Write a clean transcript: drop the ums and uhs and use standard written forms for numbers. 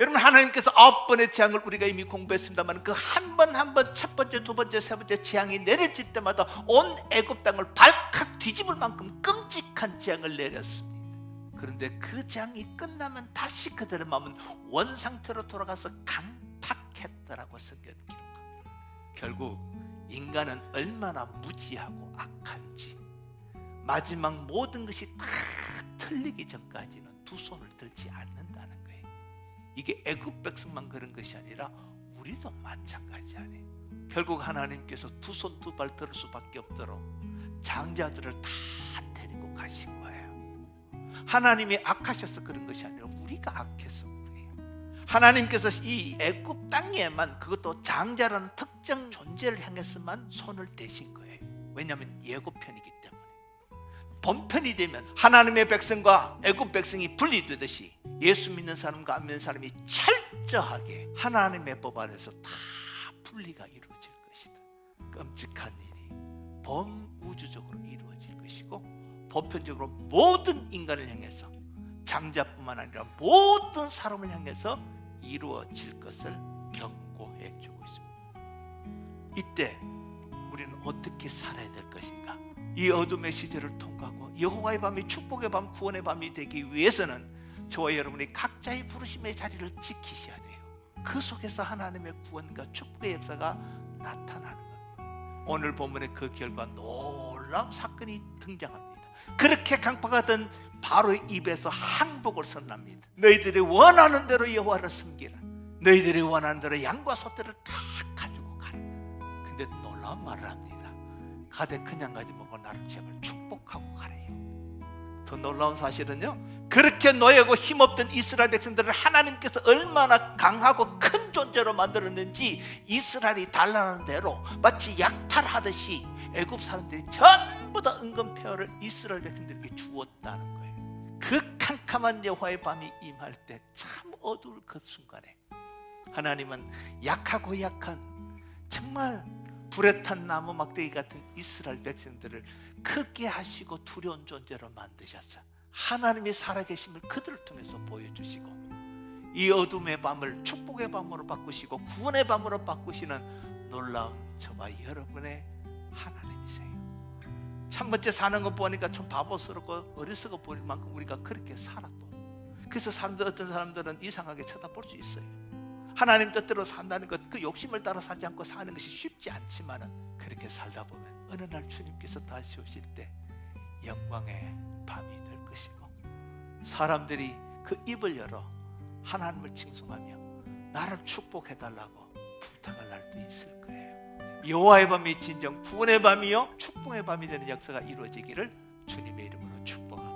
여러분, 하나님께서 9번의 재앙을 우리가 이미 공부했습니다만 그 한 번 한 번 첫 번째, 두 번째, 세 번째 재앙이 내려질 때마다 온 애굽 땅을 발칵 뒤집을 만큼 끔찍한 재앙을 내렸습니다. 그런데 그 재앙이 끝나면 다시 그들의 마음은 원상태로 돌아가서 강팍했다라고 성경은 기록합니다. 결국 인간은 얼마나 무지하고 악한지 마지막 모든 것이 다 틀리기 전까지는 두 손을 들지 않는다는 거예요. 이게 애굽 백성만 그런 것이 아니라 우리도 마찬가지 아니에요. 결국 하나님께서 두 손 두 발 들을 수밖에 없도록 장자들을 다 데리고 가신 거예요. 하나님이 악하셔서 그런 것이 아니라 우리가 악해서 그래요. 하나님께서 이 애굽 땅에만, 그것도 장자라는 특정 존재를 향해서만 손을 대신 거예요. 왜냐하면 예고편이기 때문에. 본편이 되면 하나님의 백성과 애굽 백성이 분리되듯이 예수 믿는 사람과 안 믿는 사람이 철저하게 하나님의 법 아래서 다 분리가 이루어질 것이다. 끔찍한 일이 범우주적으로 이루어질 것이고, 보편적으로 모든 인간을 향해서, 장자뿐만 아니라 모든 사람을 향해서 이루어질 것을 경고해 주고 있습니다. 이때 우리는 어떻게 살아야 될 것인가? 이 어둠의 시절을 통과하고 여호와의 밤이 축복의 밤, 구원의 밤이 되기 위해서는 저와 여러분이 각자의 부르심의 자리를 지키셔야 돼요. 그 속에서 하나님의 구원과 축복의 역사가 나타나는 겁니다. 오늘 본문에 그 결과 놀라운 사건이 등장합니다. 그렇게 강팍하던 바로의 입에서 항복을 선언합니다. 너희들이 원하는 대로 여호와를 섬기라. 너희들이 원하는 대로 양과 소떼를 다 가지고 가라. 근데 놀라운 말을 합니다. 가되 그냥 가지 말고 나를 제발 축복하고 가래요. 더 놀라운 사실은요, 그렇게 노예고 힘없던 이스라엘 백성들을 하나님께서 얼마나 강하고 큰 존재로 만들었는지 이스라엘이 달라는 대로 마치 약탈하듯이 애굽 사람들이 전부 다 은근폐허를 이스라엘 백성들에게 주었다는 거예요. 그 캄캄한 여호와의 밤이 임할 때 참 어두울 그 순간에 하나님은 약하고 약한, 정말 불에 탄 나무 막대기 같은 이스라엘 백성들을 크게 하시고 두려운 존재로 만드셨어요. 하나님이 살아계심을 그들을 통해서 보여주시고, 이 어둠의 밤을 축복의 밤으로 바꾸시고 구원의 밤으로 바꾸시는 놀라운 저와 여러분의 하나님이세요. 첫 번째 사는 거 보니까 좀 바보스럽고 어리석어 보일 만큼 우리가 그렇게 살아도, 그래서 어떤 사람들은 이상하게 쳐다볼 수 있어요. 하나님 뜻대로 산다는 것, 그 욕심을 따라 살지 않고 사는 것이 쉽지 않지만은 그렇게 살다 보면 어느 날 주님께서 다시 오실 때 영광의 밤이 될 것이고, 사람들이 그 입을 열어 하나님을 칭송하며 나를 축복해달라고 부탁할 날도 있을 거예요. 여호와의 밤이 진정 구원의 밤이요 축복의 밤이 되는 역사가 이루어지기를 주님의 이름으로 축복합니다.